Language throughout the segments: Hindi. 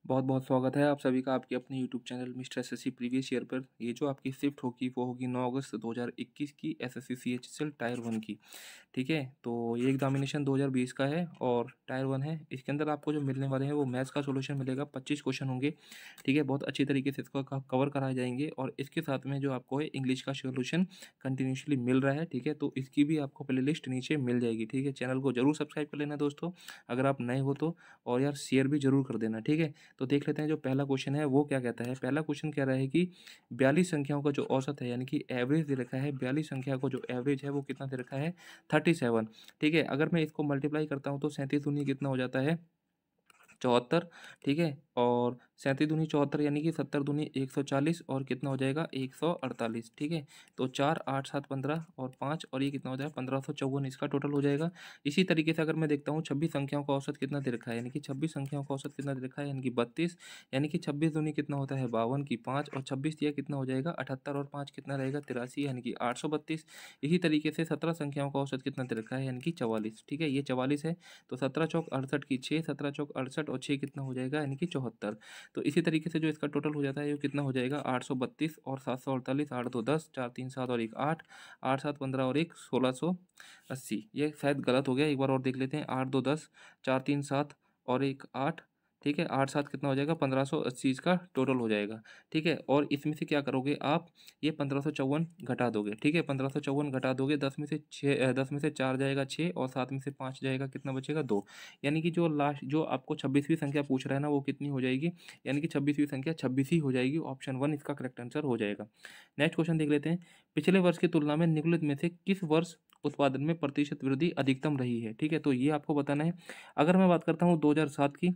बहुत बहुत स्वागत है आप सभी का आपके अपने YouTube channel mister SSC previous year पर। ये जो आपकी शिफ्ट होगी वो होगी 9 अगस्त 2021 की एसएससी सीएचएसएल टायर 1 की। ठीक है, तो ये एग्जामिनेशन 2020 का है और टायर 1 है। इसके अंदर आपको जो मिलने वाले हैं वो मैथ्स का सॉल्यूशन मिलेगा, 25 क्वेश्चन होंगे। ठीक है, बहुत अच्छी तरीके से इसको कवर कराए जाएंगे और इसके साथ में जो आपको है इंग्लिश का सॉल्यूशन कंटिन्यूसली मिल रहा है। ठीक है, तो इसकी भी आपको प्लेलिस्ट नीचे मिल जाएगी। ठीक है, चैनल को जरूर सब्सक्राइब कर लेना दोस्तों अगर आप नए हो तो, और यार शेयर भी जरूर कर देना। ठीक है, तो देख लेते हैं जो पहला क्वेश्चन है वो क्या कहता है। पहला क्वेश्चन कह रहा है कि 42 संख्याओं का जो औसत है यानी कि एवरेज दे रखा है, 42 संख्या को जो एवरेज है वो कितना दे रखा है, 37। ठीक है, अगर मैं इसको मल्टीप्लाई करता हूँ तो 37 दूनी कितना हो जाता है, 74। ठीक है, और 37 दूनी 74 यानी कि 70 दूनी 140 और कितना हो जाएगा 148। ठीक है, तो 4 8 7 15 और 5 और ये कितना हो जाएगा 1554 इसका टोटल हो जाएगा। इसी तरीके से अगर मैं देखता हूँ 26 संख्याओं का औसत कितना दे रखा है, यानी कि 26 संख्याओं का औसत कितना दे रखा है, यानी कि 32। यानी कि 26 दूनी कितना होता है 52 की 5 और 26 दिया कितना हो जाएगा 78 और 5 कितना रहेगा 83 यानी कि 832। इसी तरीके से 17 संख्याओं का औसत कितना दे रखा है, यानी कि 44। ठीक है, ये 44 है, तो 17 चौक 68 की 6, 17 चौक 68 और 6 कितना हो जाएगा, यानी कि 74। तो इसी तरीके से जो इसका टोटल हो जाता है वो कितना हो जाएगा 832 और 748, 8 2 10, 4 3 7 और 1 8, 8 7 15 और 1 1680। ये शायद गलत हो गया, एक बार और देख लेते हैं। 8 2 10, 4 3 7 और 1 8। ठीक है, 8 7 कितना हो जाएगा 1580 इसका टोटल हो जाएगा। ठीक है, और इसमें से क्या करोगे आप, ये 1554 घटा दोगे। ठीक है, 1554 घटा दोगे, 10 में से 6, 10 में से 4 जाएगा 6 और 7 में से 5 जाएगा, कितना बचेगा 2। यानी कि जो लास्ट जो आपको 26वीं संख्या पूछ रहा है ना वो कितनी हो जाएगी, यानी कि 26वीं संख्या 26 ही हो जाएगी। ऑप्शन 1 इसका करेक्ट आंसर हो जाएगा। नेक्स्ट क्वेश्चन देख लेते हैं। पिछले वर्ष की तुलना में निम्नलिखित में से किस वर्ष उत्पादन में प्रतिशत वृद्धि अधिकतम रही है। ठीक है, तो ये आपको बताना है। अगर मैं बात करता हूँ 2007 की,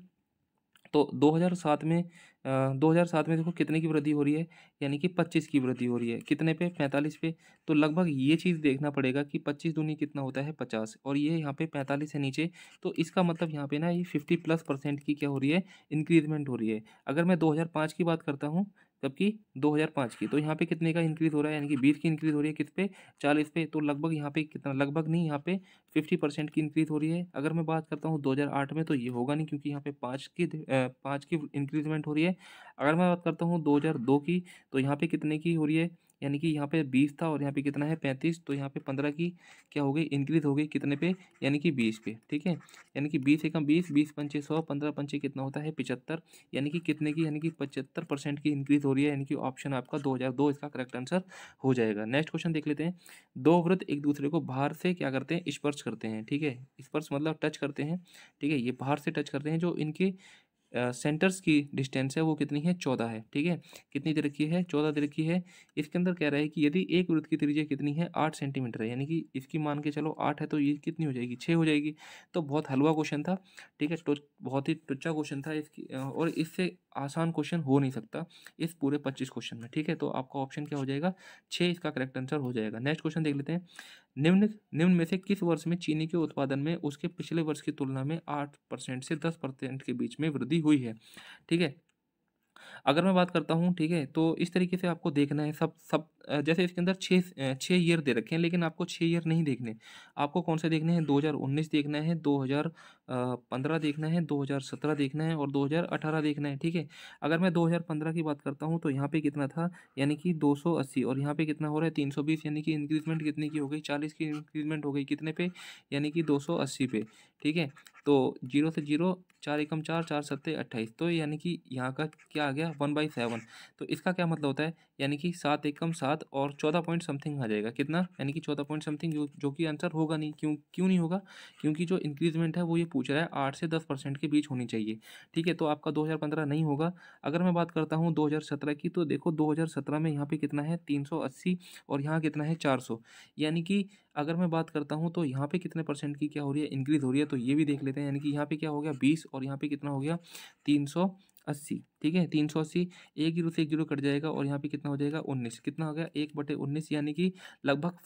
तो 2007 में 2007 में देखो कितने की वृद्धि हो रही है, यानी कि 25 की वृद्धि हो रही है। कितने पे 45 पे। तो लगभग ये चीज़ देखना पड़ेगा कि 25 दूनी कितना होता है 50 और ये यहाँ पे 45 है नीचे। तो इसका मतलब यहाँ पे ना ये 50+% की क्या हो रही है, इंक्रीजमेंट हो रही है। अगर मैं 2005 की बात करता हूँ, कब की 2005 की, तो यहाँ पे कितने का इंक्रीज हो रहा है, यानी कि 20 की इंक्रीज हो रही है किस पे 40 पे। तो लगभग यहाँ पे कितना, लगभग नहीं, यहाँ पे 50% की इंक्रीज हो रही है। अगर मैं बात करता हूँ 2008 में तो ये होगा नहीं क्योंकि यहाँ पे 5 की इंक्रीजमेंट हो रही है। अगर मैं बात करता हूँ 2002 की, तो यहाँ पे कितने की हो रही है, यानी कि यहाँ पे 20 था और यहाँ पे कितना है 35, तो यहाँ पे 15 की क्या हो गई इंक्रीज हो गई कितने पे, यानी कि 20 पे। ठीक है, यानी कि 20 एकम 20, 20 पंचे 100, 15 पंचे कितना होता है 75, यानी कि कितने की, यानी कि 75% की इंक्रीज हो रही है। यानी कि ऑप्शन आपका 2002 इसका करेक्ट आंसर हो जाएगा। नेक्स्ट क्वेश्चन देख लेते हैं। दो वृत्त एक दूसरे को बाहर से क्या करते हैं, स्पर्श करते हैं। ठीक है, स्पर्श मतलब टच करते हैं। ठीक है, ये बाहर से टच करते हैं। जो इनके सेंटर्स की डिस्टेंस है वो कितनी है 14 है। ठीक है, कितनी दे रखी है 14 दे रखी है। इसके अंदर कह रहा है कि यदि एक वृत्त की त्रिज्या कितनी है 8 सेंटीमीटर है, यानी कि इसकी मान के चलो 8 है तो ये कितनी हो जाएगी 6 हो जाएगी। तो बहुत हलवा क्वेश्चन था। ठीक है, बहुत ही टुच्चा क्वेश्चन था इसकी, और इससे आसान क्वेश्चन हो नहीं सकता इस पूरे 25 क्वेश्चन में। ठीक है, तो आपका ऑप्शन क्या हो जाएगा 6 इसका करेक्ट आंसर हो जाएगा। नेक्स्ट क्वेश्चन देख लेते हैं। निम्न निम्न में से किस वर्ष में चीनी के उत्पादन में उसके पिछले वर्ष की तुलना में 8% से 10% के बीच में वृद्धि हुई है। ठीक है, अगर मैं बात करता हूँ, ठीक है, तो इस तरीके से आपको देखना है सब सब जैसे इसके अंदर 6 ईयर दे रखे हैं, लेकिन आपको 6 ईयर नहीं देखने। आपको कौन से देखने हैं, 2019 देखना है, 2015 देखना है, 2017 देखना है और 2018 देखना है। ठीक है, अगर मैं 2015 की बात करता हूँ तो यहाँ पे कितना था, यानी कि 280 और यहाँ पे कितना हो रहा है 320, यानी कि इंक्रीजमेंट कितने की हो गई 40 की इंक्रीजमेंट हो गई कितने पे, यानी कि 280 पे। ठीक है, तो 0 से 0, 4 एकम 4, 4 सत्ते 28, तो यानी कि यहाँ का क्या आ गया 1/7। तो इसका क्या मतलब होता है, यानी कि 7 एकम 7 और 14 पॉइंट समथिंग आ जाएगा कितना, यानी कि 14 पॉइंट समथिंग, जो कि आंसर होगा नहीं। क्यों क्यों नहीं होगा, क्योंकि जो इंक्रीजमेंट है वो ये पूछ रहा है 8 से 10% के बीच होनी चाहिए। ठीक है, तो आपका 2015 नहीं होगा। अगर मैं बात करता हूँ 2017 की, तो देखो 2017 में यहाँ पे कितना है 380 और यहाँ कितना है 400, यानी कि अगर मैं बात करता हूँ तो यहाँ पे कितने परसेंट की क्या हो रही है इंक्रीज हो रही है, तो ये भी देख लेते हैं। यानी कि यहाँ पे क्या हो गया 20 और यहाँ पे कितना हो गया 380। ठीक है, 380, एक जीरो से एक जीरो कट जाएगा और यहाँ पे कितना हो जाएगा 19, कितना हो गया 1/19, यानी कि लगभग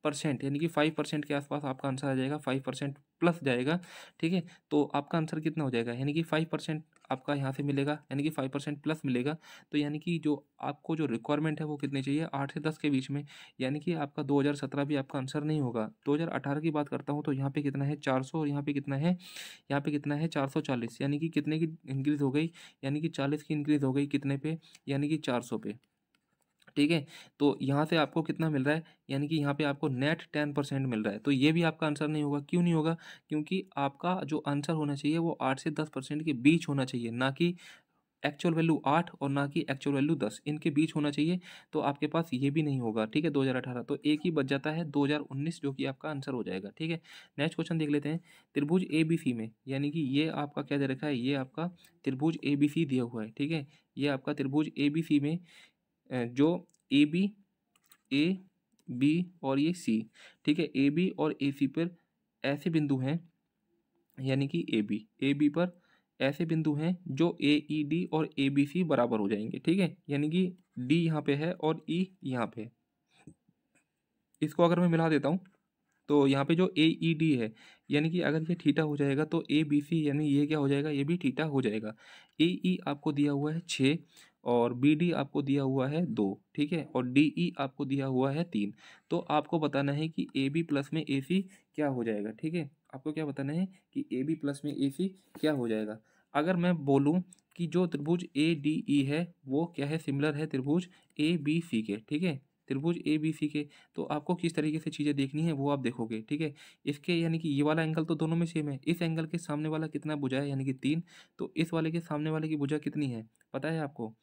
5% यानी कि 5% के आसपास आपका आंसर आ जाएगा, 5% प्लस जाएगा, ठीक है। तो आपका आंसर कितना हो जाएगा, यानी कि 5% आपका यहाँ से मिलेगा, यानी कि 5% प्लस मिलेगा। तो यानी कि जो आपको जो रिक्वायरमेंट है वो कितनी चाहिए, 8 से 10 के बीच में। यानी कि आपका 2017 भी आपका आंसर नहीं होगा। 2018 की बात करता हूँ तो यहाँ पे कितना है 400, और यहाँ पे कितना है, यहाँ पे कितना है 440, यानी कि कितने की इंक्रीज़ हो गई, यानी कि 40 की इंक्रीज़ हो गई कितने पे, यानी कि 400 पे, ठीक है। तो यहाँ से आपको कितना मिल रहा है, यानी कि यहाँ पे आपको नेट 10% मिल रहा है। तो ये भी आपका आंसर नहीं होगा, क्यों नहीं होगा, क्योंकि आपका जो आंसर होना चाहिए वो 8 से 10% के बीच होना चाहिए, ना कि एक्चुअल वैल्यू 8 और ना कि एक्चुअल वैल्यू 10, इनके बीच होना चाहिए। तो आपके पास ये भी नहीं होगा, ठीक है। 2018 तो एक ही बच जाता है 2019, जो कि आपका आंसर हो जाएगा, ठीक है। नेक्स्ट क्वेश्चन देख लेते हैं। त्रिभुज ए बी सी में, यानी कि ये आपका क्या दे रखा है, ये आपका त्रिभुज ए बी सी दिया हुआ है, ठीक है। ये आपका त्रिभुज ए बी सी में जो ए बी, ए बी और ये सी, ठीक है। ए बी और ए सी पर ऐसे बिंदु हैं, यानी कि ए बी पर ऐसे बिंदु हैं जो ए ई डी और ए बी सी बराबर हो जाएंगे, ठीक है। यानी कि डी यहाँ पे है और ई यहाँ पे है। इसको अगर मैं मिला देता हूँ तो यहाँ पे जो ए ई डी है, यानी कि अगर ये थीटा हो जाएगा तो ए बी सी, यानी ये क्या हो जाएगा, ये भी थीटा हो जाएगा। ए ई आपको दिया हुआ है 6 और बी डी आपको दिया हुआ है 2, ठीक है, और डी ई आपको दिया हुआ है 3। तो आपको बताना है कि ए बी प्लस में ए सी क्या हो जाएगा, ठीक है। आपको क्या बताना है कि ए बी प्लस में ए सी क्या हो जाएगा। अगर मैं बोलूँ कि जो त्रिभुज ए डी ई है वो क्या है, सिमिलर है त्रिभुज ए बी सी के, ठीक है। त्रिभुज ए बी सी के, तो आपको किस तरीके से चीज़ें देखनी है वो आप देखोगे, ठीक है। इसके यानी कि ये वाला एंगल तो दोनों में सेम है। इस एंगल के सामने वाला कितना भुजा है, यानी कि 3। तो इस वाले के सामने वाले की भुजा कितनी है पता है आपको,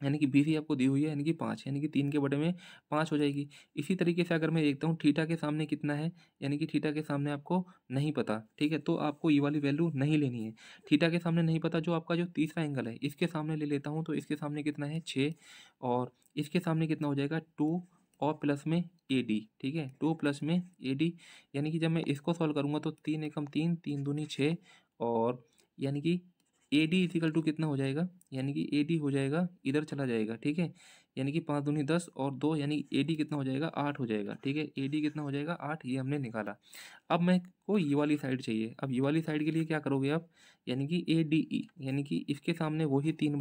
यानी कि बी सी आपको दी हुई है, यानी कि 5, यानी कि 3 के बटे में 5 हो जाएगी। इसी तरीके से अगर मैं देखता हूँ थीटा के सामने कितना है, यानी कि थीटा के सामने आपको नहीं पता, ठीक है। तो आपको ये वाली वैल्यू नहीं लेनी है। थीटा के सामने नहीं पता, जो आपका जो तीसरा एंगल है इसके सामने ले लेता हूँ, तो इसके सामने कितना है 6, और इसके सामने कितना हो जाएगा 2 और प्लस में ए डी, ठीक है, 2 प्लस में ए डी। यानी कि जब मैं इसको सॉल्व करूँगा तो 3 एकम 3, 3 दूनी 6, और यानी कि ए डी इजिकल टू कितना हो जाएगा, यानी कि ए डी हो जाएगा, इधर चला जाएगा, ठीक है। यानी कि 5 दूनी 10 और 2, यानी ए डी कितना हो जाएगा 8 हो जाएगा, ठीक है। ए डी कितना हो जाएगा 8, ये हमने निकाला। अब मैं को ये वाली साइड चाहिए। अब ये वाली साइड के लिए क्या करोगे आप, यानी कि ए डी ई, यानी कि इसके सामने वही 3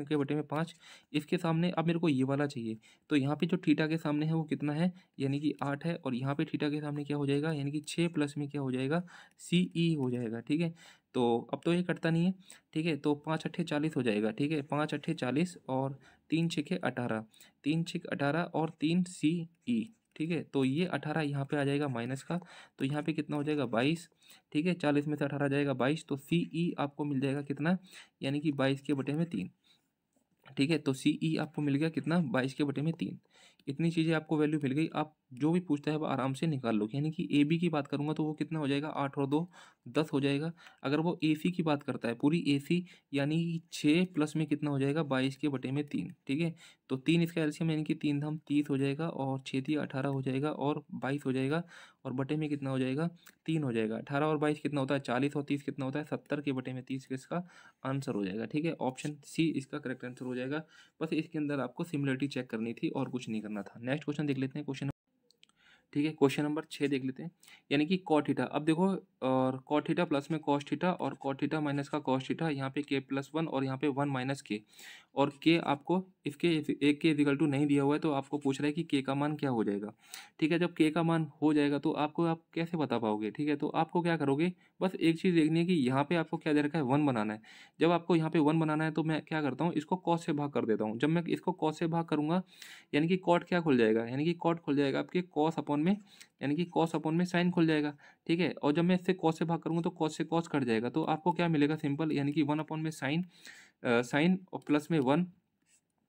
के बटे में 5, इसके सामने अब मेरे को ये वाला चाहिए। तो यहाँ पे जो थीटा के सामने है वो कितना है, यानी कि 8 है, और यहाँ पे थीटा के सामने क्या हो जाएगा, यानी कि 6 प्लस में क्या हो जाएगा, सी ई हो जाएगा, ठीक है। तो अब तो ये कटता नहीं है, ठीक है। तो 5 अट्ठे 40 हो जाएगा, ठीक है, 5 अट्ठे 40 और 3 छक्के 18, 3 छक 18 और 3 सी ई, ठीक है। तो ये 18 यहाँ पे आ जाएगा माइनस का, तो यहाँ पे कितना हो जाएगा 22, ठीक है। 40 में से 18 जाएगा 22, तो सी ई आपको मिल जाएगा कितना, यानी कि 22 के बटे में 3, ठीक है। तो सी ई आपको मिल गया कितना, 22 के बटे में 3। इतनी चीज़ें आपको वैल्यू मिल गई। आप जो भी पूछता है वो आराम से निकाल लो। यानी कि ए बी की बात करूँगा तो वो कितना हो जाएगा, 8 और 2 10 हो जाएगा। अगर वो ए सी की बात करता है, पूरी ए सी, यानी कि 6 प्लस में कितना हो जाएगा, 22 के बटे में 3, ठीक है। तो 3 इसका एलसीएम, यानी कि 3 धाम 30 हो जाएगा, और 6 तिया 18 हो जाएगा, और 22 हो जाएगा, और बटे में कितना हो जाएगा 3 हो जाएगा। 18 और 22 कितना होता है 40, और 30 कितना होता है 70 के बटे में 30 का इसका आंसर हो जाएगा, ठीक है। ऑप्शन सी इसका करेक्ट आंसर हो जाएगा। बस इसके अंदर आपको सिमिलरिटी चेक करनी थी और कुछ नहीं करना था। नेक्स्ट क्वेश्चन देख लेते हैं, क्वेश्चन, ठीक है। क्वेश्चन नंबर 6 देख लेते हैं, यानी कि कॉट थीटा। अब देखो, और कॉट थीटा प्लस में कॉस थीटा, और कॉट थीटा माइनस का कॉस थीटा, यहाँ पे के प्लस 1 और यहाँ पे 1 माइनस के, और के आपको इसके एक के इक्वल टू नहीं दिया हुआ है, तो आपको पूछ रहा है कि के का मान क्या हो जाएगा, ठीक है। जब के का मान हो जाएगा तो आपको आप कैसे बता पाओगे, ठीक है। तो आपको क्या करोगे, बस एक चीज़ देखनी है कि यहाँ पे आपको क्या दे रखा है 1 बनाना है। जब आपको यहाँ पे 1 बनाना है तो मैं क्या करता हूँ, इसको कॉस से भाग कर देता हूँ। जब मैं इसको कॉस से भाग करूँगा, यानी कि कॉट क्या खुल जाएगा, यानी कि कॉट खुल जाएगा आपके कॉस अपॉन में, यानी कि कॉस अपॉन में साइन खुल जाएगा, ठीक है। और जब मैं इससे कॉस से भाग करूँगा तो कॉस से कॉस कट जाएगा, तो आपको क्या मिलेगा सिंपल, यानी कि 1 अपॉन में साइन, साइन और प्लस में 1,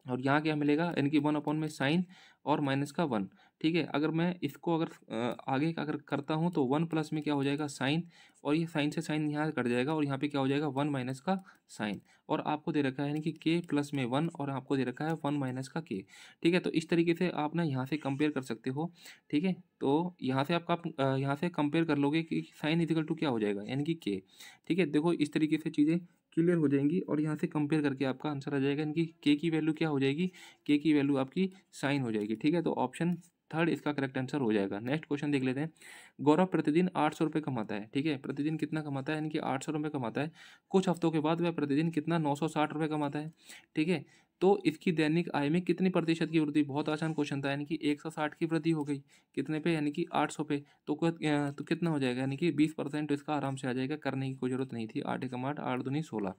और यहाँ क्या मिलेगा, यानी कि 1 अपॉन में साइन और माइनस का 1, ठीक है। अगर मैं इसको अगर आगे का अगर करता हूँ तो 1 प्लस में क्या हो जाएगा साइन, और ये साइन से साइन यहाँ कट जाएगा और यहाँ पे क्या हो जाएगा 1 माइनस का साइन, और आपको दे रखा है यानी कि के प्लस में 1 और आपको दे रखा है 1 माइनस का के। ठीक है, तो इस तरीके से आप ना यहाँ से कंपेयर कर सकते हो। ठीक है, तो यहाँ से यहाँ से कंपेयर कर लोगे कि साइन इजिकल टू क्या हो जाएगा यानी कि के। ठीक है, देखो इस तरीके से चीज़ें क्लियर हो जाएंगी और यहाँ से कंपेयर करके आपका आंसर आ जाएगा, यानी कि के की वैल्यू क्या हो जाएगी, के की वैल्यू आपकी साइन हो जाएगी। ठीक है, तो ऑप्शन थर्ड इसका करेक्ट आंसर हो जाएगा। नेक्स्ट क्वेश्चन देख लेते हैं। गौरव प्रतिदिन 800 रुपये कमाता है। ठीक है, प्रतिदिन कितना कमाता है, यानी कि 800 रुपये कमाता है। कुछ हफ्तों के बाद वह प्रतिदिन कितना 960 रुपये कमाता है। ठीक है, तो इसकी दैनिक आय में कितनी प्रतिशत की वृद्धि, बहुत आसान क्वेश्चन था, यानी कि 160 की वृद्धि हो गई कितने पे, यानी कि 800 पे। तो कितना हो जाएगा, यानी कि 20% इसका आराम से आ जाएगा, करने की कोई जरूरत नहीं थी। 8 एकम 8, 8 दूनी 16।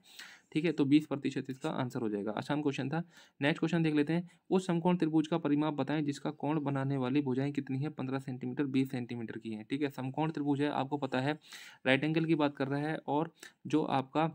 ठीक है, तो 20% इसका आंसर हो जाएगा। आसान क्वेश्चन था। नेक्स्ट क्वेश्चन देख लेते हैं। उस समकोण त्रिभुज का परिमाप बताएं जिसका कोण बनाने वाली भुजाएं कितनी है, 15 सेंटीमीटर 20 सेंटीमीटर की है। ठीक है, समकोण त्रिभुज है, आपको पता है राइट एंगल की बात कर रहा है, और जो आपका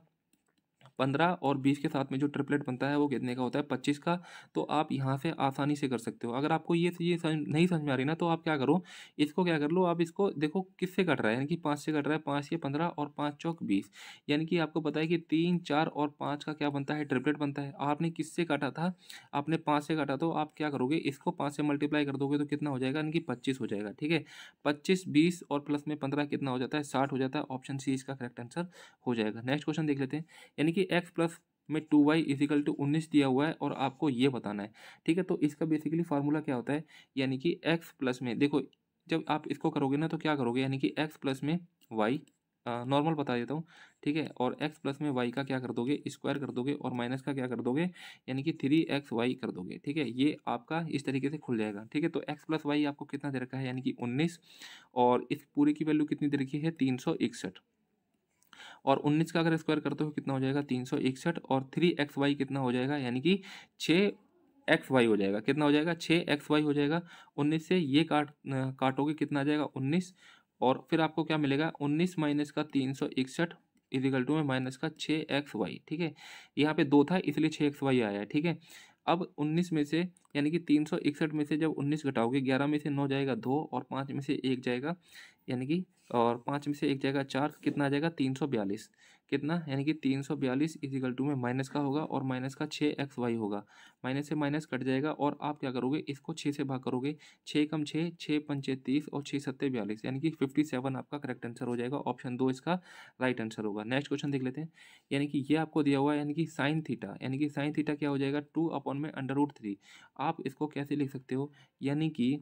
15 और 20 के साथ में जो ट्रिपलेट बनता है वो कितने का होता है, 25 का। तो आप यहाँ से आसानी से कर सकते हो। अगर आपको ये नहीं समझ में आ रही ना, तो आप क्या करो, इसको क्या कर लो, आप इसको देखो किससे कट रहा है, यानी कि 5 से कट रहा है। 5 ये 15 और 5 चौक 20, यानी कि आपको पता है कि 3 4 और 5 का क्या बनता है, ट्रिपलेट बनता है। आपने किससे काटा था, आपने 5 से काटा, तो आप क्या करोगे, इसको 5 से मल्टीप्लाई कर दोगे तो कितना हो जाएगा, यानी कि 25 हो जाएगा। ठीक है, 25 20 और प्लस में 15 कितना हो जाता है, 60 हो जाता है। ऑप्शन सी इसका करेक्ट आंसर हो जाएगा। नेक्स्ट क्वेश्चन देख लेते हैं। यानी कि x प्लस में 2y इजिकल टू 19 दिया हुआ है और आपको ये बताना है। ठीक है, तो इसका बेसिकली फार्मूला क्या होता है, यानी कि x प्लस में देखो, जब आप इसको करोगे ना तो क्या करोगे, यानी कि x प्लस में y, नॉर्मल बता देता हूँ। ठीक है, और x प्लस में y का क्या कर दोगे, स्क्वायर कर दोगे, और माइनस का क्या कर दोगे, यानी कि 3xy कर दोगे। ठीक है, ये आपका इस तरीके से खुल जाएगा। ठीक है, तो x प्लस वाई आपको कितना दे रखा है, यानी कि 19, और इस पूरे की वैल्यू कितनी दे रखी है, 361, और 19 का अगर स्क्वायर करते हो कितना हो जाएगा, 361, और 3xy कितना हो जाएगा, यानी कि 6xy हो जाएगा। कितना हो जाएगा, 6xy हो जाएगा। 19 से ये काटोगे कितना आ जाएगा, 19, और फिर आपको क्या मिलेगा, 19 माइनस का 361 इजिकल टू में माइनस का 6xy। ठीक है, यहाँ पे 2 था इसलिए 6xy आया है। ठीक है, अब 19 में से, यानी कि 361 में से जब 19 घटाओगे, 11 में से 9 जाएगा 2, और 5 में से 1 जाएगा, यानी कि, और 5 में से 1 जाएगा 4, कितना आ जाएगा, 342। कितना, यानी कि 342 इजिकल टू में माइनस का होगा, और माइनस का 6xy होगा। माइनस से माइनस कट जाएगा, और आप क्या करोगे, इसको 6 से भाग करोगे। 6 कम 6, 6 पंचे 30, और 6 सत्ते 42, यानी कि 57 आपका करेक्ट आंसर हो जाएगा। ऑप्शन 2 इसका राइट आंसर होगा। नेक्स्ट क्वेश्चन देख लेते हैं। यानी कि ये आपको दिया हुआ है, यानी कि साइन थीटा, यानी कि साइन थीटा क्या हो जाएगा, 2/√3। आप इसको कैसे लिख सकते हो, यानी कि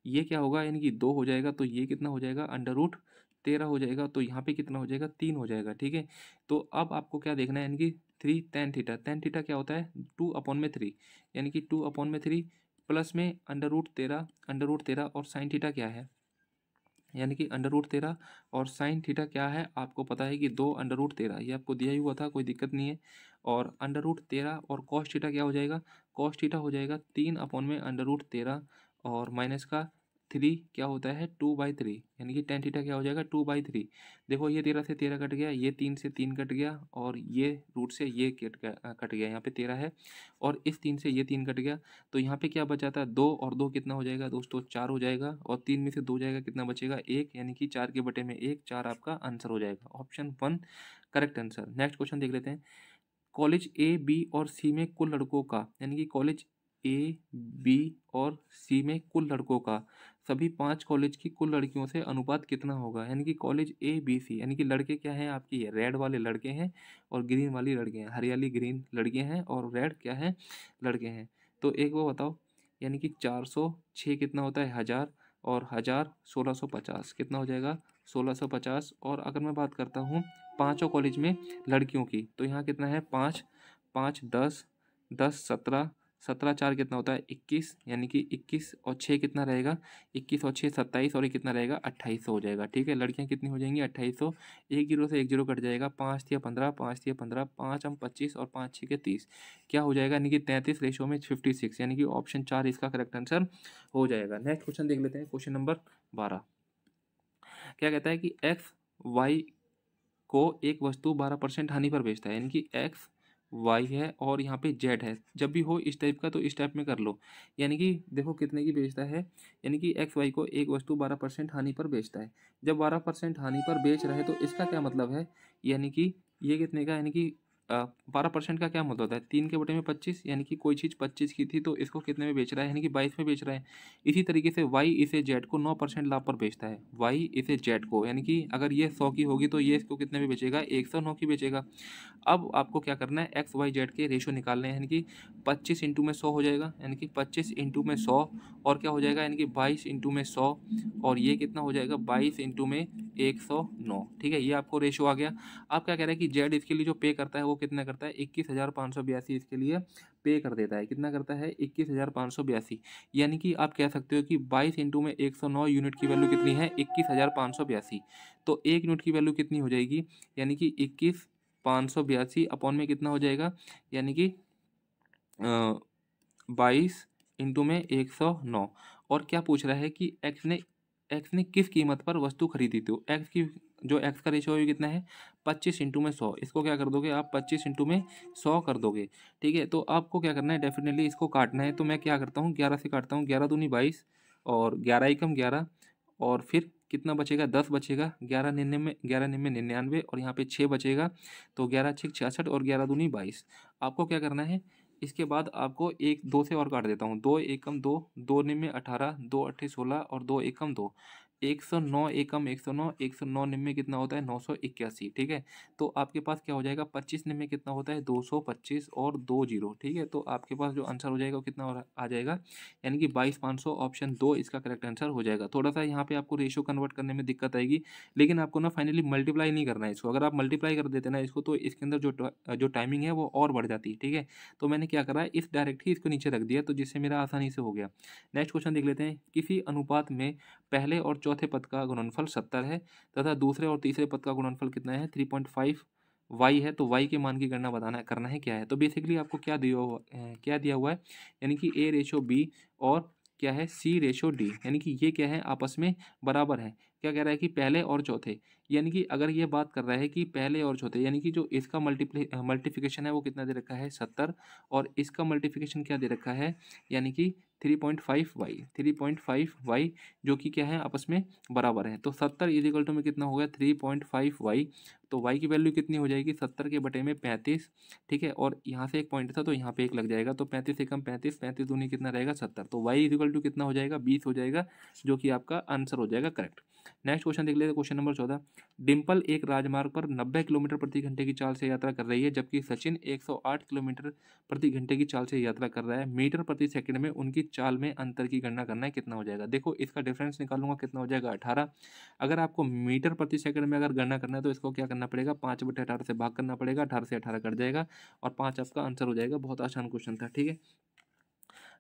ये क्या होगा, यानी कि 2 हो जाएगा, तो ये कितना हो जाएगा, √13 हो जाएगा, तो यहाँ पे कितना हो जाएगा, 3 हो जाएगा। ठीक है, तो अब आपको क्या देखना है, यानी कि 3 tan थीटा, tan थीटा क्या होता है, 2/3, यानी कि 2/3 प्लस में √13 और साइन थीटा क्या है, यानी कि √13, और साइन थीटा क्या है, आपको पता है कि 2/13, ये आपको दिया ही हुआ था, कोई दिक्कत नहीं है। और √13 और कॉस थीटा क्या हो जाएगा, कॉस थीटा हो जाएगा 3/√13, और माइनस का 3 क्या होता है, 2/3, यानी कि tan थीटा क्या हो जाएगा, 2/3। देखो ये 13 से 13 कट गया, ये 3 से 3 कट गया, और ये रूट से ये कट गया, यहाँ पे 13 है, और इस 3 से ये 3 कट गया, तो यहाँ पे क्या बचा था, 2 और 2 कितना हो जाएगा दोस्तों, 4 हो जाएगा, और 3 में से 2 जाएगा, कितना बचेगा, 1, यानी कि 4 के बटे में 1, 4 आपका आंसर हो जाएगा। Option 1 correct answer. Next question देख लेते हैं। कॉलेज ए बी और सी में कुल लड़कों का, यानी कि कॉलेज ए बी और सी में कुल लड़कों का सभी 5 कॉलेज की कुल लड़कियों से अनुपात कितना होगा, यानी कि कॉलेज ए बी सी, यानी कि लड़के क्या हैं आपकी, रेड वाले लड़के हैं और ग्रीन वाली लड़कियां हैं, हरियाली ग्रीन लड़कियां हैं, और रेड क्या है, लड़के हैं। तो एक वो बताओ, यानी कि 406 कितना होता है, 1000, और 1000 1650 कितना हो जाएगा, 1650। और अगर मैं बात करता हूँ पाँचों कॉलेज में लड़कियों की, तो यहाँ कितना है, 5 5 10 10 17, 17 4 कितना होता है, 21, यानी कि 21 और 6 कितना रहेगा, 21 और 6 27, और ये कितना रहेगा, 2800 हो जाएगा। ठीक है, लड़कियां कितनी हो जाएंगी, 2800। एक जीरो से एक जीरो कट जाएगा, 5 या 15, 5 या 15, 5 हम 25, और 5 6 के 30, क्या हो जाएगा, यानी कि 33 रेशो में 56, यानी कि ऑप्शन 4 इसका करेक्ट आंसर हो जाएगा। नेक्स्ट क्वेश्चन देख लेते हैं, क्वेश्चन नंबर 12। क्या कहता है कि एक्स वाई को एक वस्तु 12% हानि पर बेचता है, यानी कि एक्स वाई है और यहाँ पे जेड है। जब भी हो इस टाइप का तो इस टाइप में कर लो। यानी कि देखो कितने की बेचता है, यानी कि एक्स वाई को एक वस्तु 12% हानि पर बेचता है। जब 12% हानि पर बेच रहा है तो इसका क्या मतलब है, यानी कि ये कितने का, यानी कि 12% का क्या मतलब होता है, 3/25, यानी कि कोई चीज़ 25 की थी तो इसको कितने में बेच रहा है, यानी कि 22 में बेच रहा है। इसी तरीके से वाई इसे जेड को 9% लाभ पर बेचता है, वाई इसे जेड को, यानी कि अगर ये 100 की होगी तो ये इसको कितने में बेचेगा, 109 की बेचेगा। अब आपको क्या करना है, एक्स वाई जेड के रेशो निकालने हैं, यानी कि 25 इंटू में 100 हो जाएगा, यानी कि 25 इंटू में 100 और क्या हो जाएगा, यानी कि 22 इंटू में 100 और ये कितना हो जाएगा, 22 इंटू में 109। ठीक है, ये आपको रेशो आ गया। आप क्या कह रहे हैं कि जेड इसके लिए जो पे करता है वो कितना करता है, 21,582 इसके लिए पे कर देता है। कितना करता है, 21,582। यानी कि आप कह सकते हो कि 22 इंटू में 109 यूनिट की वैल्यू कितनी है, 21,582। तो एक यूनिट की वैल्यू कितनी हो जाएगी, यानी कि 21,582 अपॉन में कितना हो जाएगा, यानी कि 22 इंटू में 109। और क्या पूछ रहा है कि एक्स ने किस कीमत पर वस्तु खरीदी, तो एक्स की जो एक्स का रेशियो है कितना है, 25 इंटू में 100। इसको क्या कर दोगे आप, 25 इंटू में 100 कर दोगे। ठीक है, तो आपको क्या करना है, डेफिनेटली इसको काटना है। तो मैं क्या करता हूँ, 11 से काटता हूँ, 11 दूनी 22 और 11 एकम 11 और फिर कितना बचेगा, 10 बचेगा, 11 निन्यानवे, 11 निन्यानवे 99 और यहाँ पे 6 बचेगा। तो 11 छः 66 और 11 दूनी 22। आपको क्या करना है, इसके बाद आपको एक दो से और काट देता हूँ, 2 एकम 2, 2 निन्यानवे 18, 2 अट्ठे 16 और 2 एकम 2, 109 एकम 109, 109 निन्यानवे कितना होता है, 981। ठीक है, तो आपके पास क्या हो जाएगा, 25 निन्यानवे कितना होता है, 225 और 2 जीरो। ठीक है, तो आपके पास जो आंसर हो जाएगा वो कितना आ जाएगा, यानी कि 22,500 ऑप्शन 2 इसका करेक्ट आंसर हो जाएगा। थोड़ा सा यहाँ पे आपको रेशियो कन्वर्ट करने में दिक्कत आएगी, लेकिन आपको ना फाइनली मल्टीप्लाई नहीं करना है इसको। अगर आप मल्टीप्लाई कर देते ना इसको तो इसके अंदर जो टाइमिंग है वो और बढ़ जाती है। ठीक है, तो मैंने क्या करा है, इस डायरेक्ट ही इसको नीचे रख दिया, तो जिससे मेरा आसानी से हो गया। नेक्स्ट क्वेश्चन देख लेते हैं। किसी अनुपात में पहले और चौथे पद का गुणनफल 70 है तथा दूसरे और तीसरे पद का गुणनफल कितना है, 3.5 वाई है, तो वाई के मान की गणना बताना करना है क्या है। तो बेसिकली आपको क्या दिया हुआ है, यानी कि ए रेशो बी और क्या है, सी रेशो डी, यानी कि ये क्या है, आपस में बराबर है। क्या कह रहा है कि पहले और चौथे, यानी कि अगर ये बात कर रहा है कि पहले और चौथे, यानी कि जो इसका मल्टीप्लिकेशन है वो कितना दे रखा है, 70 और इसका मल्टीप्लिकेशन क्या दे रखा है, यानी कि 3.5 वाई जो कि क्या है, आपस में बराबर है। तो 70 इजिकल टू में कितना हो गया, 3.5 वाई। तो वाई की वैल्यू कितनी हो जाएगी, 70 के बटे में 35। ठीक है, और यहाँ से एक पॉइंट था तो यहाँ पे एक लग जाएगा, तो 35 एकम 35, 35 दूनी कितना रहेगा, 70। तो वाई इजिकल टू कितना हो जाएगा, 20 हो जाएगा, जो कि आपका आंसर हो जाएगा करेक्ट। नेक्स्ट क्वेश्चन देख लेते हैं, क्वेश्चन नंबर 14। डिम्पल एक राजमार्ग पर 90 किलोमीटर प्रति घंटे की चाल से यात्रा कर रही है, जबकि सचिन 108 किलोमीटर प्रति घंटे की चाल से यात्रा कर रहा है। मीटर प्रति सेकंड में उनकी चाल में अंतर की गणना करना है, कितना हो जाएगा। देखो इसका डिफरेंस निकालूंगा, कितना हो जाएगा, 18। अगर आपको मीटर प्रति सेकंड में अगर गणना करना है तो इसको क्या करना पड़ेगा, 5/18 से भाग करना पड़ेगा, 18 से 18 कट जाएगा और 5 आपका आंसर हो जाएगा। बहुत आसान क्वेश्चन था। ठीक है,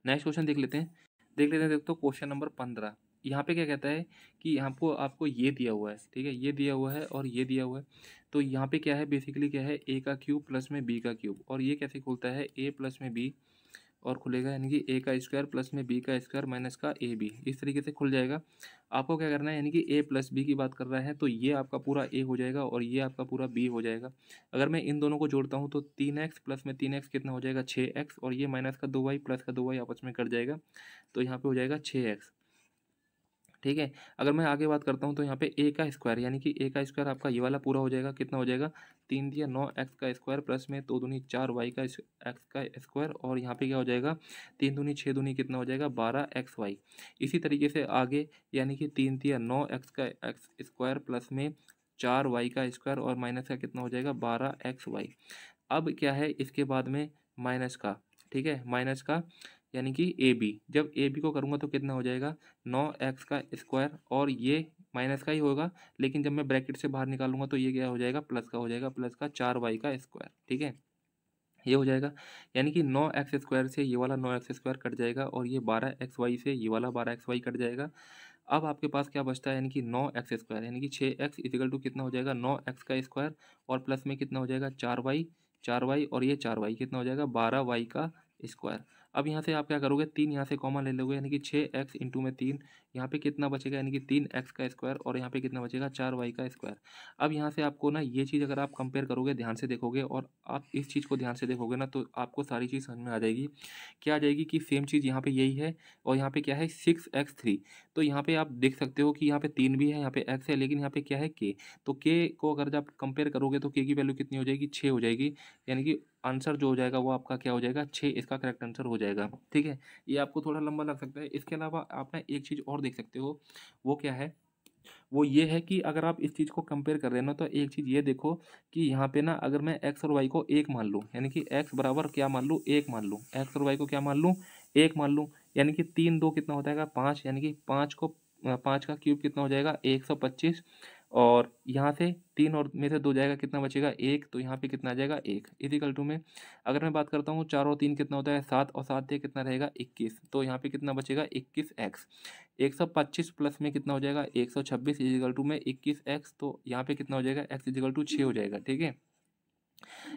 नेक्स्ट क्वेश्चन देख लेते हैं। देखो क्वेश्चन नंबर 15। यहाँ पे क्या कहता है कि यहाँ को आपको ये दिया हुआ है, ठीक है, ये दिया हुआ है और ये दिया हुआ है। तो यहाँ पे क्या है, बेसिकली क्या है, ए का क्यूब प्लस में बी का क्यूब, और ये कैसे खुलता है, ए प्लस में बी और खुलेगा, यानी कि ए का स्क्वायर प्लस में बी का स्क्वायर माइनस का ए बी, इस तरीके से खुल जाएगा। आपको क्या करना है, यानी कि ए प्लस बी की बात कर रहा है तो ये आपका पूरा ए हो जाएगा और ये आपका पूरा बी हो जाएगा। अगर मैं इन दोनों को जोड़ता हूँ तो 3x प्लस में 3x कितना हो जाएगा, 6x, और ये माइनस का 2y प्लस का 2y आपस में कट जाएगा, तो यहाँ पे हो जाएगा 6x। ठीक है, अगर मैं आगे बात करता हूँ तो यहाँ पे ए का स्क्वायर, यानी कि ए का स्क्वायर आपका ये वाला पूरा हो जाएगा, कितना हो जाएगा, 3 दिया 9x का स्क्वायर प्लस में 2 दूनी 4y का एक्स का स्क्वायर, और यहाँ पे क्या हो जाएगा, 3 दूनी 6 दूनी कितना हो जाएगा, 12xy। इसी तरीके से आगे, यानी कि 3 दिया 9x का एक्स स्क्वायर प्लस में 4y का स्क्वायर और माइनस का कितना हो जाएगा, 12xy। अब क्या है इसके बाद में माइनस का, ठीक है, माइनस का, यानी कि ए बी, जब ए बी को करूँगा तो कितना हो जाएगा, 9x का स्क्वायर, और ये माइनस का ही होगा, लेकिन जब मैं ब्रैकेट से बाहर निकालूंगा तो ये क्या हो जाएगा, प्लस का हो जाएगा, प्लस का 4y का स्क्वायर। ठीक है, ये हो जाएगा, यानी कि 9x स्क्वायर से ये वाला 9x स्क्वायर कट जाएगा और ये 12xy से ये वाला 12xy कट जाएगा। अब आपके पास क्या बचता है, यानी कि 9x स्क्वायर, यानी कि 6x इजिकल टू कितना हो जाएगा, 9x का स्क्वायर और प्लस में कितना हो जाएगा, 4y और ये 4y कितना हो जाएगा, 12y का स्क्वायर। अब यहाँ से आप क्या करोगे, 3 यहाँ से कॉमन ले लोगे, यानी कि 6x इंटू में 3, यहाँ पे कितना बचेगा, यानी कि 3x का स्क्वायर, और यहाँ पे कितना बचेगा, 4y का स्क्वायर। अब यहाँ से आपको ना ये चीज़ अगर आप कंपेयर करोगे, ध्यान से देखोगे और आप इस चीज़ को ध्यान से देखोगे ना, तो आपको सारी चीज़ समझ में आ जाएगी। क्या आ जाएगी कि सेम चीज़ यहाँ पे यही है, और यहाँ पे क्या है 6x3। तो यहाँ पे आप देख सकते हो कि यहाँ पे 3 भी है, यहाँ पे x है, लेकिन यहाँ पे क्या है k। तो k को अगर जब कंपेयर करोगे तो k की वैल्यू कितनी हो जाएगी, 6 हो जाएगी। यानी कि आंसर जो हो जाएगा वो आपका क्या हो जाएगा, 6 इसका करेक्ट आंसर हो जाएगा। ठीक है, ये आपको थोड़ा लंबा लग सकता है। इसके अलावा आप ना एक चीज़ और देख सकते हो, वो क्या है, वो ये है कि अगर आप इस चीज़ को कंपेयर कर रहे हो ना, तो एक चीज़ ये देखो कि यहाँ पे ना अगर मैं x और y को 1 मान लूँ, यानी कि x बराबर क्या मान लूँ, 1 मान लूँ, x और y को क्या मान लूँ, 1 मान लूँ, यानी कि 3 2 कितना हो जाएगा, 5, यानी कि 5 को 5 का क्यूब कितना हो जाएगा, 125। और यहाँ से 3 और में से 2 जाएगा, कितना बचेगा, 1। तो यहाँ पे कितना आ जाएगा, 1 इजिकल टू में अगर मैं बात करता हूँ 4 और 3 कितना होता है, 7, और 7 से कितना रहेगा, 21। तो यहाँ पे कितना बचेगा, 21x। 125 प्लस में कितना हो जाएगा, 126 इजिकल टू में 21x। तो यहाँ पे कितना हो जाएगा, x इजिकल टू 6 हो जाएगा। ठीक है,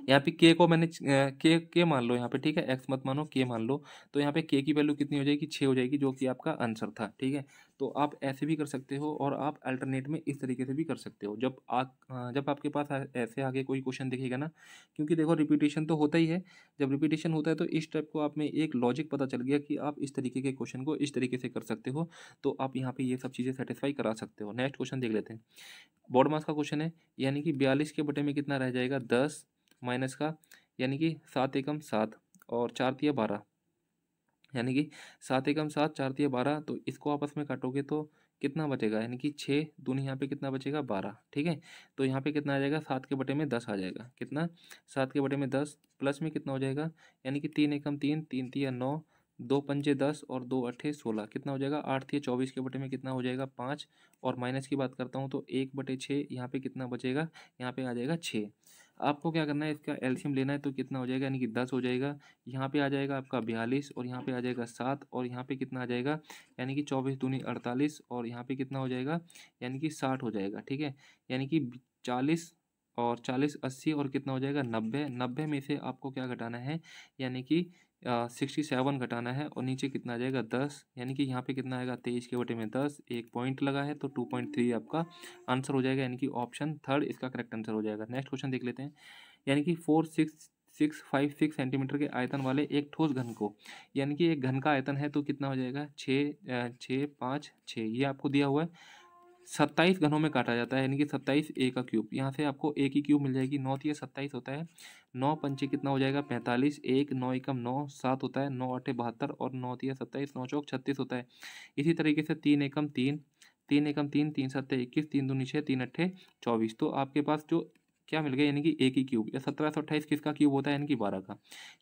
यहाँ पे के को मैंने के मान लो यहाँ पे, ठीक है, एक्स मत मानो, के मान लो। तो यहाँ पे के की वैल्यू कितनी हो जाएगी, 6 हो जाएगी, जो कि आपका आंसर था। ठीक है, तो आप ऐसे भी कर सकते हो और आप अल्टरनेट में इस तरीके से भी कर सकते हो। जब आपके पास ऐसे आगे कोई क्वेश्चन दिखेगा ना, क्योंकि देखो रिपीटेशन तो होता ही है। जब रिपीटेशन होता है तो इस टाइप को आप में एक लॉजिक पता चल गया कि आप इस तरीके के क्वेश्चन को इस तरीके से कर सकते हो, तो आप यहाँ पे ये सब चीज़ें सेटिस्फाई करा सकते हो। नेक्स्ट क्वेश्चन देख लेते हैं। बोर्ड मास का क्वेश्चन है, यानी कि 42 के बटे में कितना रह जाएगा, 10 माइनस का, यानी कि 7 एकम 7 और 4 तिया 12, यानी कि 7 एकम 7 4 तिया 12। तो इसको आपस में काटोगे तो कितना बचेगा, यानी कि 6 दूनी यहाँ पे कितना बचेगा, 12। ठीक है, तो यहाँ पे कितना आ जाएगा, 7 के बटे में 10 आ जाएगा, कितना, 7 के बटे में 10, प्लस में कितना हो जाएगा, यानी कि 3 एकम 3 3 तिया 9, 2 पंजे 10 और 2 अट्ठे 16, कितना हो जाएगा, 8 तिया 24 के बटे में कितना हो जाएगा, 5। और माइनस की बात करता हूँ तो 1/6, यहाँ पे कितना बचेगा, यहाँ पे आ जाएगा 6। आपको क्या करना है, इसका एलसीएम लेना है, तो कितना हो जाएगा, यानी कि 10 हो जाएगा। यहाँ पे आ जाएगा आपका 42, और यहाँ पे आ जाएगा 7, और यहाँ पे कितना आ जाएगा, यानी कि 24 दूनी 48, और यहाँ पे कितना हो जाएगा, यानी कि 60 हो जाएगा। ठीक है, यानी कि 40 और 40 80, और कितना हो जाएगा, 90। 90 में से आपको क्या घटाना है, यानी कि 67 घटाना है, और नीचे कितना आ जाएगा, 10, यानी कि यहाँ पे कितना आएगा, 23 के बटे में 10, एक पॉइंट लगा है तो 2.3 आपका आंसर हो जाएगा, यानी कि ऑप्शन थर्ड इसका करेक्ट आंसर हो जाएगा। नेक्स्ट क्वेश्चन देख लेते हैं। यानी कि 4656 सेंटीमीटर के आयतन वाले एक ठोस घन को, यानी कि एक घन का आयतन है तो कितना हो जाएगा, 6 ये आपको दिया हुआ है। 27 घनों में काटा जाता है, यानी कि 27 ए का क्यूब, यहाँ से आपको ए की क्यूब मिल जाएगी। 9 तिया 27 होता है, 9 पंचे कितना हो जाएगा, 45, एक 9 एकम 9 7 होता है, 9 अट्ठे 72, और 9 तिया 27, 9 चौक 36 होता है। इसी तरीके से 3 एकम 3, 3 एकम 3, 3 सत्ते 21, 3 दूनी 6, 3 अट्ठे 24। तो आपके पास जो क्या मिल गया, यानी कि ए की क्यूब, या 1728 किसका क्यूब होता है, यानी कि 12 का।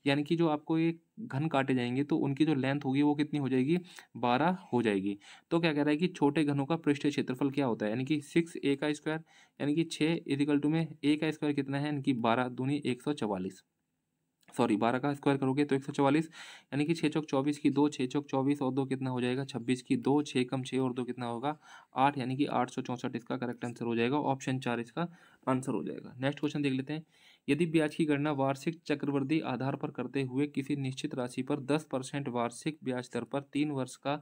यानी कि जो आपको ये घन काटे जाएंगे तो उनकी जो लेंथ होगी वो कितनी हो जाएगी, 12 हो जाएगी। तो क्या कह रहा है कि छोटे घनों का पृष्ठीय क्षेत्रफल क्या होता है, यानी कि 6 ए का स्क्वायर, यानी कि 6 इजिकल टू में ए का स्क्वायर कितना है, यानी कि 12 दूनी 144, सॉरी 12 का स्क्वायर करोगे तो 144, यानी कि 6 चौक 24 की 2, 6 चौक 24 और 2 कितना हो जाएगा, 26 की 2, 6 कम 6 और 2 कितना होगा, 8, यानी कि 864 इसका करेक्ट आंसर हो जाएगा। ऑप्शन 4 इसका आंसर हो जाएगा। नेक्स्ट क्वेश्चन देख लेते हैं। यदि ब्याज की गणना वार्षिक चक्रवृद्धि आधार पर करते हुए किसी निश्चित राशि पर 10% वार्षिक ब्याज दर पर 3 वर्ष का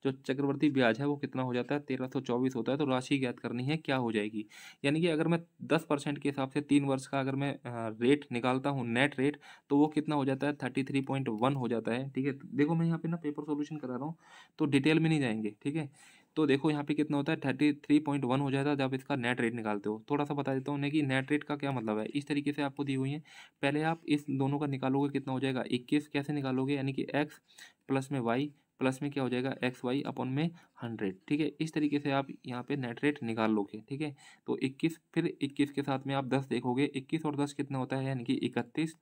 जो चक्रवृद्धि ब्याज है वो कितना हो जाता है, 1324 होता है। तो राशि ज्ञात करनी है, क्या हो जाएगी। यानी कि अगर मैं 10% के हिसाब से 3 वर्ष का अगर मैं रेट निकालता हूँ, नेट रेट, तो वो कितना हो जाता है, 33.1 हो जाता है। ठीक है, देखो मैं यहाँ पे ना पेपर सॉल्यूशन करा रहा हूँ तो डिटेल में नहीं जाएंगे। ठीक है, तो देखो यहाँ पे कितना होता है, 33.1 हो जाता है जब इसका नेट रेट निकालते हो। थोड़ा सा बता देता हूँ कि नेट रेट का क्या मतलब है। इस तरीके से आपको दी हुई है, पहले आप इस दोनों का निकालोगे, कितना हो जाएगा 21। कैसे निकालोगे, यानी कि x प्लस में y प्लस में क्या हो जाएगा, एक्स वाई अपॉन में 100। ठीक है, इस तरीके से आप यहाँ पे नेट रेट निकाल लोगे। ठीक है, तो 21, फिर 21 के साथ में आप 10 देखोगे, 21 और 10 कितना होता है, यानी कि 31,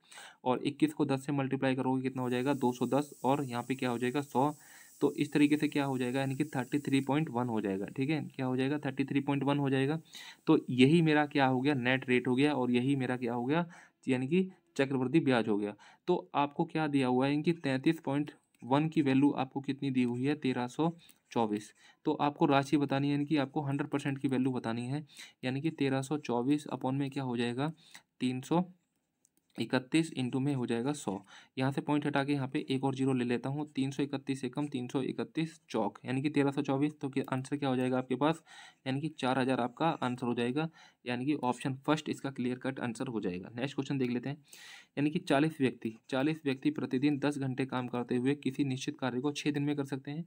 और 21 को 10 से मल्टीप्लाई करोगे कितना हो जाएगा, 210, और यहाँ पे क्या हो जाएगा, 100। तो इस तरीके से क्या हो जाएगा, यानी कि 33.1 हो जाएगा। ठीक है, क्या हो जाएगा, 33.1 हो जाएगा। तो यही मेरा क्या हो गया, नेट रेट हो गया, और यही मेरा क्या हो गया, यानी कि चक्रवृद्धि ब्याज हो गया। तो आपको क्या दिया हुआ है, इनकी 33.1 की वैल्यू आपको कितनी दी हुई है, 1324। तो आपको राशि बतानी है, यानी कि आपको 100% की वैल्यू बतानी है, यानी कि 1324 अपॉन में क्या हो जाएगा, 300 31 इंटू में हो जाएगा 100। यहाँ से पॉइंट हटा के यहाँ पे एक और जीरो ले लेता हूँ। 331 एकम 331 चौक यानी कि 1324। तो आंसर क्या हो जाएगा आपके पास, यानी कि 4000 आपका आंसर हो जाएगा। यानी कि ऑप्शन फर्स्ट इसका क्लियर कट आंसर हो जाएगा। नेक्स्ट क्वेश्चन देख लेते हैं। यानी कि 40 व्यक्ति प्रतिदिन 10 घंटे काम करते हुए किसी निश्चित कार्य को 6 दिन में कर सकते हैं।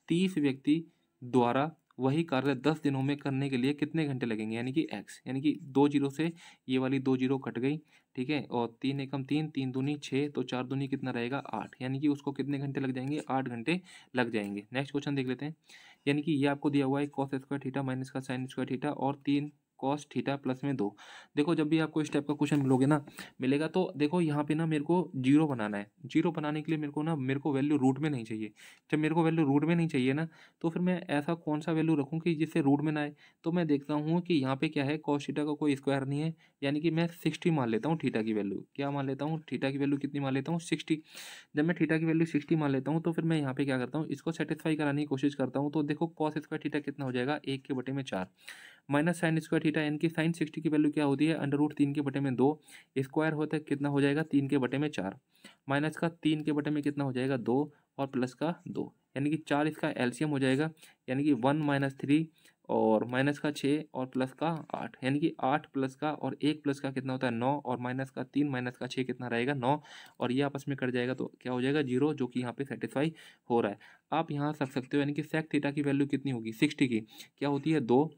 30 व्यक्ति द्वारा वही कार्य 10 दिनों में करने के लिए कितने घंटे लगेंगे, यानी कि एक्स। यानी कि 2 जीरो से ये वाली 2 जीरो कट गई, ठीक है। और 3 एकम 3, 3 दूनी 6, तो 4 दूनी कितना रहेगा 8। यानी कि उसको कितने घंटे लग जाएंगे, 8 घंटे लग जाएंगे। नेक्स्ट क्वेश्चन देख लेते हैं। यानी कि ये आपको दिया हुआ है कॉस स्क्वायर थीटा माइनस का साइन स्क्वायर थीटा और 3 कॉस थीटा प्लस में 2। देखो जब भी आपको इस टाइप का क्वेश्चन मिलेगा तो देखो यहाँ पे ना मेरे को जीरो बनाना है। जीरो बनाने के लिए मेरे को वैल्यू रूट में नहीं चाहिए। जब मेरे को वैल्यू रूट में नहीं चाहिए ना, तो फिर मैं ऐसा कौन सा वैल्यू रखूँ कि जिससे रूट में ना आए। तो मैं देखता हूँ कि यहाँ पे क्या है, कॉस थीटा का कोई स्क्वायर नहीं है, यानी कि मैं 60 मान लेता हूँ थीटा की वैल्यू। क्या मान लेता हूँ, थीटा की वैल्यू कितनी मान लेता हूँ, 60। जब मैं थीटा की वैल्यू 60 मान लेता हूँ तो फिर मैं यहाँ पे क्या करता हूँ, इसको सेटिस्फाई कराने की कोशिश करता हूँ। तो देखो कॉस स्क्वायर थीटा कितना हो जाएगा, 1/4 माइनस साइन स्क्वायर थीटा, यानी कि साइन 60 की वैल्यू क्या होती है, अंडर रूट 3/2। स्क्वायर होता है कितना हो जाएगा, 3/4 माइनस का 3/में कितना हो जाएगा 2 और प्लस का 2, यानी कि 4 इसका एलसीएम हो जाएगा। यानी कि 1 माइनस 3 और माइनस का 6 और प्लस का 8, यानी कि 8 प्लस का और 1 प्लस का कितना होता है 9 और माइनस का 3 माइनस का 6 कितना रहेगा 9। और ये आपस में कट जाएगा तो क्या हो जाएगा 0, जो कि यहाँ पे सेटिस्फाई हो रहा है। आप यहाँ रख सकते हो, यानी कि सेक थीटा की वैल्यू कितनी होगी 60 की, क्या होती है 2,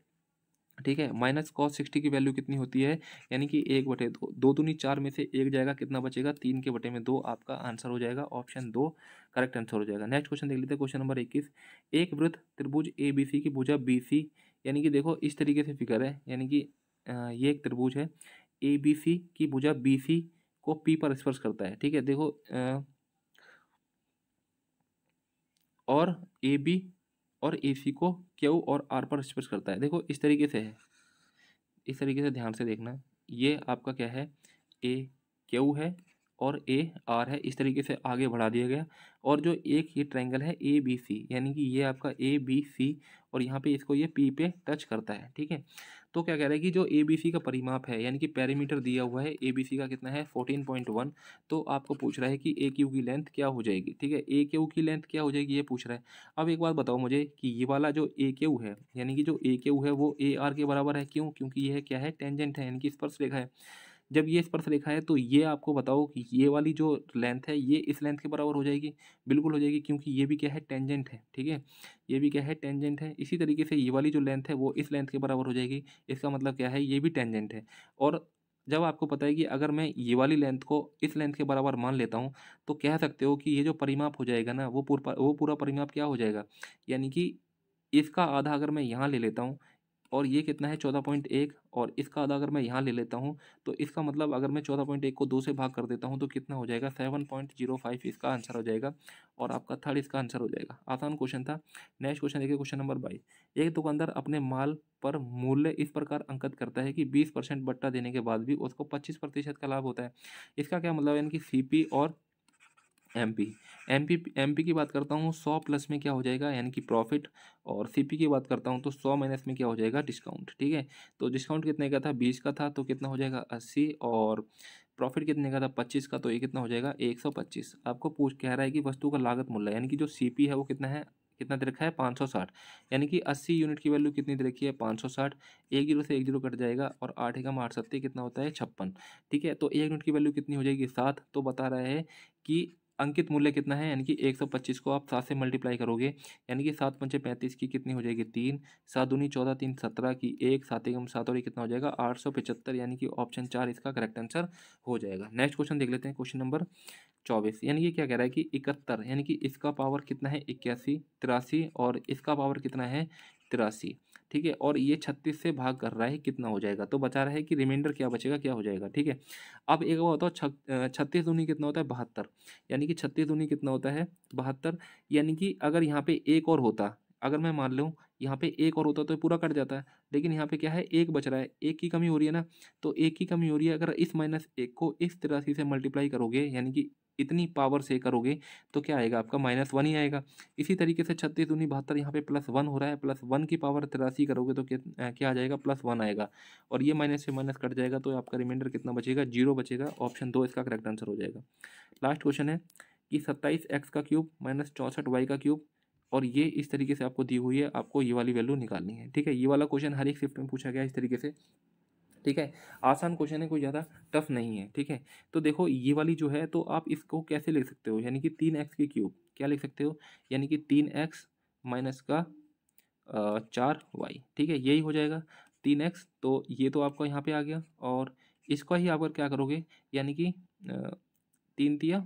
ठीक है। माइनस कॉस 60 की वैल्यू कितनी होती है, यानी कि 1/2। 2 दूनी 4 में से 1 जाएगा, कितना बचेगा 3/2। आपका आंसर हो जाएगा ऑप्शन 2 करेक्ट आंसर हो जाएगा। नेक्स्ट क्वेश्चन देख लेते हैं, क्वेश्चन नंबर 21। एक वृत्त त्रिभुज ए बी सी की भुजा बी सी, यानी कि देखो इस तरीके से फिगर है, यानी कि ये एक त्रिभुज है, ए बी सी की भुजा बी सी को पी पर स्पर्श करता है, ठीक है। देखो और ए बी और ए सी को क्यू और आर पर स्पर्श करता है। देखो इस तरीके से है, इस तरीके से ध्यान से देखना। ये आपका क्या है, ए क्यू है और ए आर है, इस तरीके से आगे बढ़ा दिया गया। और जो एक ये ट्रायंगल है ए बी सी, यानी कि ये आपका ए बी सी और यहाँ पे इसको ये पी पे टच करता है, ठीक है। तो क्या कह रहा है कि जो ए बी सी का परिमाप है, यानी कि पेरीमीटर दिया हुआ है ए बी सी का कितना है 14.1। तो आपको पूछ रहा है कि ए क्यू की लेंथ क्या हो जाएगी, ठीक है। ए क्यू की लेंथ क्या हो जाएगी ये पूछ रहा है। अब एक बात बताओ मुझे कि ये वाला जो ए क्यू है, यानी कि जो ए क्यू है वो ए आर के बराबर है, क्यों, क्योंकि यह क्या है टेंजेंट है, यानी कि स्पर्श रेखा है। जब ये स्पर्श रेखा है तो ये आपको बताओ कि ये वाली जो लेंथ है ये इस लेंथ के बराबर हो जाएगी, बिल्कुल हो जाएगी, क्योंकि ये भी क्या है टेंजेंट है, ठीक है। ये भी क्या है टेंजेंट है। इसी तरीके से ये वाली जो लेंथ है वो इस लेंथ के बराबर हो जाएगी, इसका मतलब क्या है ये भी टेंजेंट है। और जब आपको पता है कि अगर मैं ये वाली लेंथ को इस लेंथ के बराबर मान लेता हूँ, तो कह सकते हो कि ये जो परिमाप हो जाएगा ना वो पूरा परिमाप क्या हो जाएगा, यानी कि इसका आधा अगर मैं यहाँ ले लेता हूँ और ये कितना है 14.1, और इसका आधा अगर मैं यहाँ ले लेता हूँ, तो इसका मतलब अगर मैं 14.1 को 2 से भाग कर देता हूँ तो कितना हो जाएगा 7.05, इसका आंसर हो जाएगा। और आपका थर्ड इसका आंसर हो जाएगा। आसान क्वेश्चन था। नेक्स्ट क्वेश्चन देखिए, क्वेश्चन नंबर 22। एक दुकानदार अपने माल पर मूल्य इस प्रकार अंकित करता है कि 20% बट्टा देने के बाद भी उसको 25% का लाभ होता है। इसका क्या मतलब है, यानी कि सीपी और एमपी। एमपी की बात करता हूँ 100 प्लस में क्या हो जाएगा, यानी कि प्रॉफिट। और सीपी की बात करता हूँ तो 100 माइनस में क्या हो जाएगा डिस्काउंट, ठीक है। तो डिस्काउंट कितने का था 20 का था, तो कितना हो जाएगा 80। और प्रॉफिट कितने का था 25 का, तो ये कितना हो जाएगा 125। आपको पूछ कह रहा है कि वस्तु का लागत मूल्य, यानी कि जो सीपी है वो कितना है, कितना दे रखा है 560, यानी कि 80 यूनिट की वैल्यू कितनी दे रखी है 560। एक जीरो से एक जीरो कट जाएगा और 8 एकम 8 सत्ते कितना होता है 56, ठीक है। तो एक यूनिट की वैल्यू कितनी हो जाएगी 7। तो बता रहा है कि अंकित मूल्य कितना है, यानी कि 125 को आप 7 से मल्टीप्लाई करोगे, यानी कि 7 पंचे 35 की कितनी हो जाएगी 3, 7 दूनी 14, 3 17 की 1, 7 एकम 7 और ये कितना हो जाएगा 875, यानी कि ऑप्शन 4 इसका करेक्ट आंसर हो जाएगा। नेक्स्ट क्वेश्चन देख लेते हैं, क्वेश्चन नंबर 24। यानी कि क्या कह रहा है कि 71, यानी कि इसका पावर कितना है 81, 83 और इसका पावर कितना है 83, ठीक है। और ये 36 से भाग कर रहा है, कितना हो जाएगा, तो बचा रहा है कि रिमाइंडर क्या बचेगा, क्या हो जाएगा, ठीक है। अब एक बात बताओ 36 दूनी कितना होता है 72, यानी कि 36 दूनी कितना होता है 72। यानी कि अगर यहाँ पे एक और होता, अगर मैं मान लूँ यहाँ पे एक और होता तो पूरा कट जाता है, लेकिन यहाँ पे क्या है एक बच रहा है, एक की कमी हो रही है ना। तो एक की कमी हो रही है, अगर इस -1 को इस 83 से मल्टीप्लाई करोगे, यानी कि इतनी पावर से करोगे तो क्या आएगा आपका -1 ही आएगा। इसी तरीके से 36 दूनी 72 यहाँ पे +1 हो रहा है, +1 की पावर 83 करोगे तो क्या आ जाएगा +1 आएगा और ये माइनस से माइनस कट जाएगा तो आपका रिमाइंडर कितना बचेगा 0 बचेगा। ऑप्शन 2 इसका करेक्ट आंसर हो जाएगा। लास्ट क्वेश्चन है कि 27x का क्यूब -64y का क्यूब और ये इस तरीके से आपको दी हुई है, आपको ये वाली वैल्यू निकालनी है। ठीक है, ये वाला क्वेश्चन हर एक शिफ्ट में पूछा गया इस तरीके से। ठीक है, आसान क्वेश्चन है, कोई ज़्यादा टफ नहीं है। ठीक है, तो देखो ये वाली जो है तो आप इसको कैसे लिख सकते हो, यानी कि 3x की क्यूब क्या लिख सकते हो, यानी कि 3x माइनस का 4y। ठीक है, यही हो जाएगा 3x, तो ये तो आपका यहाँ पे आ गया और इसका ही आप क्या करोगे, यानी कि 3 ×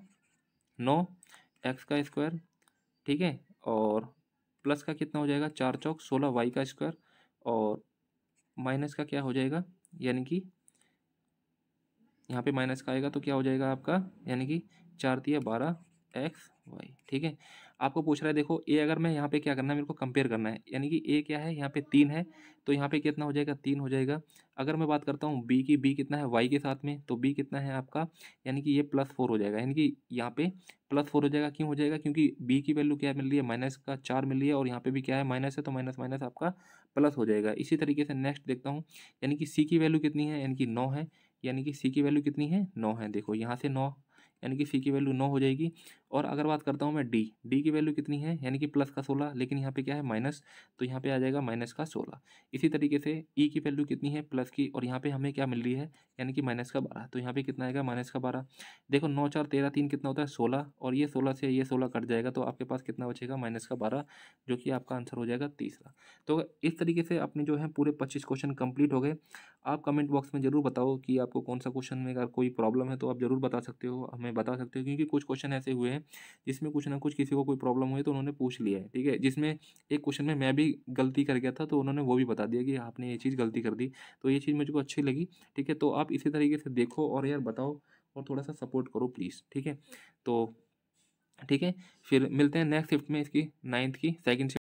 9 x का स्क्वायर। ठीक है, और प्लस का कितना हो जाएगा 4 × 4 = 16 y का स्क्वायर और माइनस का क्या हो जाएगा, यानी कि यहाँ पे माइनस का आएगा तो क्या हो जाएगा आपका, यानी कि 4 × 12 x y। ठीक है, आपको पूछ रहा है देखो ए, अगर मैं यहाँ पे क्या करना है, मेरे को कंपेयर करना है, यानी कि ए क्या है यहाँ पे 3 है तो यहाँ पे कितना हो जाएगा 3 हो जाएगा। अगर मैं बात करता हूँ बी की, बी कितना है y के साथ में, तो बी कितना है आपका, यानी कि ये +4 हो जाएगा, यानी कि यहाँ पे +4 हो जाएगा। क्यों हो जाएगा, क्योंकि बी की वैल्यू क्या मिल रही है -4 मिल रही है और यहाँ पे भी क्या है माइनस है, तो माइनस माइनस आपका प्लस हो जाएगा। इसी तरीके से नेक्स्ट देखता हूँ, यानी कि सी की वैल्यू कितनी है, यानी कि 9 है, यानी कि सी की वैल्यू कितनी है 9 है। देखो यहाँ से 9, यानी कि सी की वैल्यू 9 हो जाएगी। और अगर बात करता हूँ मैं डी, डी की वैल्यू कितनी है, यानी कि प्लस का 16, लेकिन यहाँ पे क्या है माइनस, तो यहाँ पे आ जाएगा माइनस का 16। इसी तरीके से ई की वैल्यू कितनी है प्लस की, और यहाँ पे हमें क्या मिल रही है, यानी कि माइनस का 12, तो यहाँ पे कितना आएगा माइनस का 12। देखो 9 4 13 3 कितना होता है 16, और ये 16 से ये 16 कट जाएगा तो आपके पास कितना बचेगा माइनस का 12, जो कि आपका आंसर हो जाएगा तीसरा। तो इस तरीके से अपने जो है पूरे 25 क्वेश्चन कंप्लीट हो गए। आप कमेंट बॉक्स में ज़रूर बताओ कि आपको कौन सा क्वेश्चन में अगर कोई प्रॉब्लम है तो आप ज़रूर बता सकते हो, हमें बता सकते हो, क्योंकि कुछ क्वेश्चन ऐसे हुए हैं जिसमें कुछ ना कुछ किसी को कोई प्रॉब्लम हुई तो उन्होंने पूछ लिया है। ठीक है, जिसमें एक क्वेश्चन में मैं भी गलती कर गया था तो उन्होंने वो भी बता दिया कि आपने ये चीज़ गलती कर दी, तो ये चीज़ मुझको अच्छी लगी। ठीक है, तो आप इसी तरीके से देखो और यार बताओ और थोड़ा सा सपोर्ट करो प्लीज़। ठीक है, तो ठीक है, फिर मिलते हैं नेक्स्ट शिफ्ट में, इसकी 9th की सेकंड